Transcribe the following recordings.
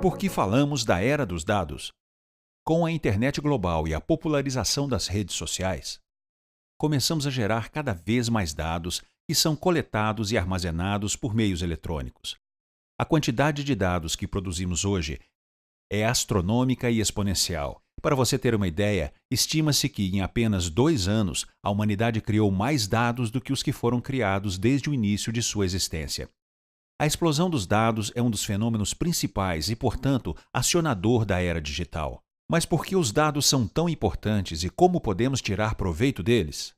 Por que falamos da era dos dados? Com a internet global e a popularização das redes sociais, começamos a gerar cada vez mais dados que são coletados e armazenados por meios eletrônicos. A quantidade de dados que produzimos hoje é astronômica e exponencial. Para você ter uma ideia, estima-se que em apenas 2 anos a humanidade criou mais dados do que os que foram criados desde o início de sua existência. A explosão dos dados é um dos fenômenos principais e, portanto, acionador da era digital. Mas por que os dados são tão importantes e como podemos tirar proveito deles?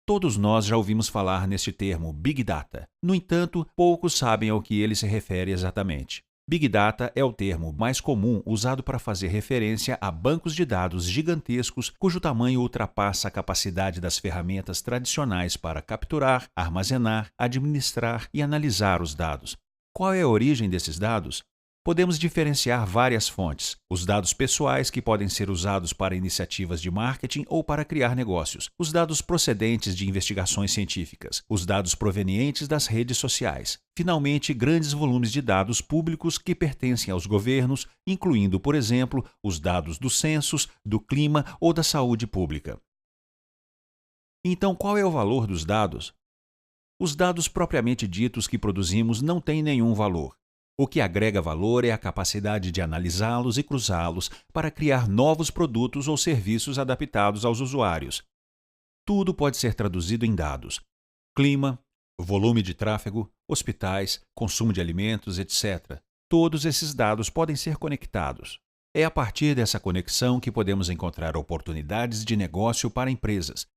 Todos nós já ouvimos falar neste termo Big Data. No entanto, poucos sabem ao que ele se refere exatamente. Big Data é o termo mais comum usado para fazer referência a bancos de dados gigantescos cujo tamanho ultrapassa a capacidade das ferramentas tradicionais para capturar, armazenar, administrar e analisar os dados. Qual é a origem desses dados? Podemos diferenciar várias fontes: os dados pessoais, que podem ser usados para iniciativas de marketing ou para criar negócios, os dados procedentes de investigações científicas, os dados provenientes das redes sociais, finalmente, grandes volumes de dados públicos que pertencem aos governos, incluindo, por exemplo, os dados dos censos, do clima ou da saúde pública. Então, qual é o valor dos dados? Os dados propriamente ditos que produzimos não têm nenhum valor. O que agrega valor é a capacidade de analisá-los e cruzá-los para criar novos produtos ou serviços adaptados aos usuários. Tudo pode ser traduzido em dados: clima, volume de tráfego, hospitais, consumo de alimentos, etc. Todos esses dados podem ser conectados. É a partir dessa conexão que podemos encontrar oportunidades de negócio para empresas,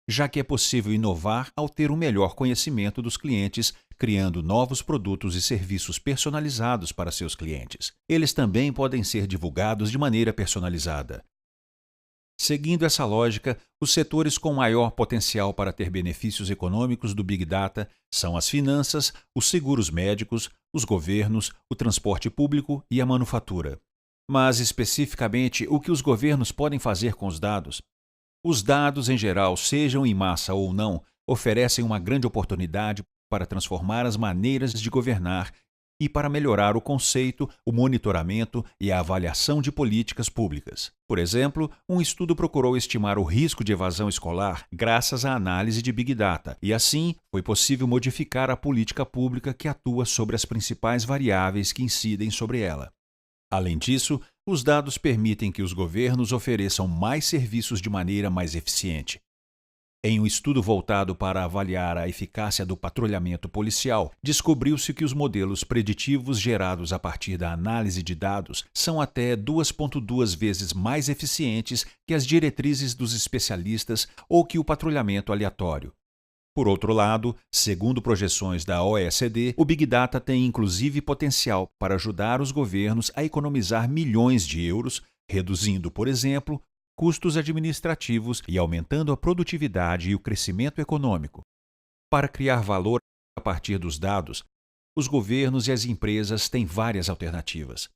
já que é possível inovar ao ter um melhor conhecimento dos clientes, criando novos produtos e serviços personalizados para seus clientes. Eles também podem ser divulgados de maneira personalizada. Seguindo essa lógica, os setores com maior potencial para ter benefícios econômicos do Big Data são as finanças, os seguros médicos, os governos, o transporte público e a manufatura. Mas, especificamente, o que os governos podem fazer com os dados? Os dados, em geral, sejam em massa ou não, oferecem uma grande oportunidade para transformar as maneiras de governar e para melhorar o conceito, o monitoramento e a avaliação de políticas públicas. Por exemplo, um estudo procurou estimar o risco de evasão escolar graças à análise de Big Data, e assim foi possível modificar a política pública que atua sobre as principais variáveis que incidem sobre ela. Além disso, os dados permitem que os governos ofereçam mais serviços de maneira mais eficiente. Em um estudo voltado para avaliar a eficácia do patrulhamento policial, descobriu-se que os modelos preditivos gerados a partir da análise de dados são até 2,2 vezes mais eficientes que as diretrizes dos especialistas ou que o patrulhamento aleatório. Por outro lado, segundo projeções da OECD, o Big Data tem inclusive potencial para ajudar os governos a economizar milhões de euros, reduzindo, por exemplo, custos administrativos e aumentando a produtividade e o crescimento econômico. Para criar valor a partir dos dados, os governos e as empresas têm várias alternativas.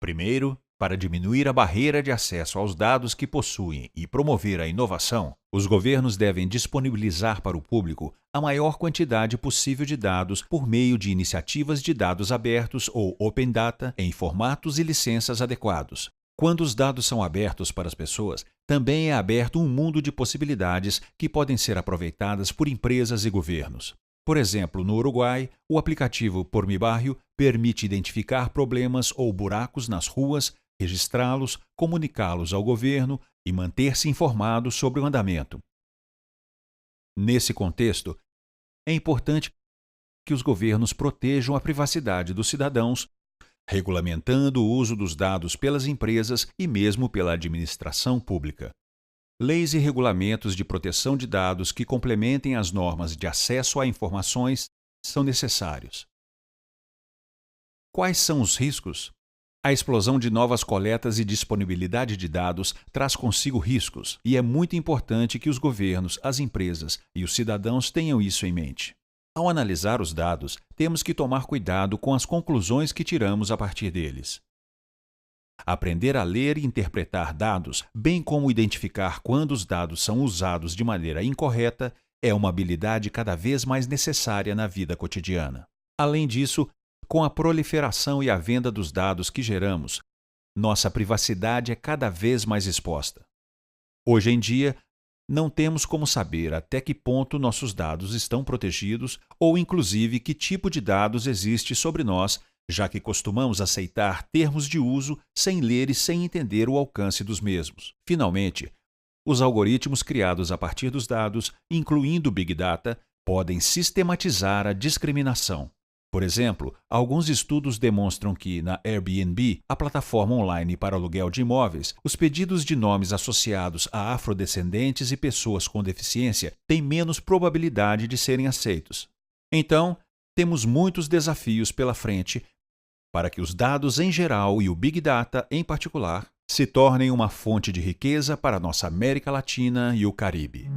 Primeiro, para diminuir a barreira de acesso aos dados que possuem e promover a inovação, os governos devem disponibilizar para o público a maior quantidade possível de dados por meio de iniciativas de dados abertos ou Open Data em formatos e licenças adequados. Quando os dados são abertos para as pessoas, também é aberto um mundo de possibilidades que podem ser aproveitadas por empresas e governos. Por exemplo, no Uruguai, o aplicativo Por Mi Barrio permite identificar problemas ou buracos nas ruas, registrá-los, comunicá-los ao governo e manter-se informado sobre o andamento. Nesse contexto, é importante que os governos protejam a privacidade dos cidadãos, regulamentando o uso dos dados pelas empresas e mesmo pela administração pública. Leis e regulamentos de proteção de dados que complementem as normas de acesso a informações são necessários. Quais são os riscos? A explosão de novas coletas e disponibilidade de dados traz consigo riscos, e é muito importante que os governos, as empresas e os cidadãos tenham isso em mente. Ao analisar os dados, temos que tomar cuidado com as conclusões que tiramos a partir deles. Aprender a ler e interpretar dados, bem como identificar quando os dados são usados de maneira incorreta, é uma habilidade cada vez mais necessária na vida cotidiana. Além disso, Com a proliferação e a venda dos dados que geramos, nossa privacidade é cada vez mais exposta. Hoje em dia, não temos como saber até que ponto nossos dados estão protegidos ou, inclusive, que tipo de dados existe sobre nós, já que costumamos aceitar termos de uso sem ler e sem entender o alcance dos mesmos. Finalmente, os algoritmos criados a partir dos dados, incluindo Big Data, podem sistematizar a discriminação. Por exemplo, alguns estudos demonstram que, na Airbnb, a plataforma online para aluguel de imóveis, os pedidos de nomes associados a afrodescendentes e pessoas com deficiência têm menos probabilidade de serem aceitos. Então, temos muitos desafios pela frente para que os dados em geral e o Big Data em particular se tornem uma fonte de riqueza para nossa América Latina e o Caribe.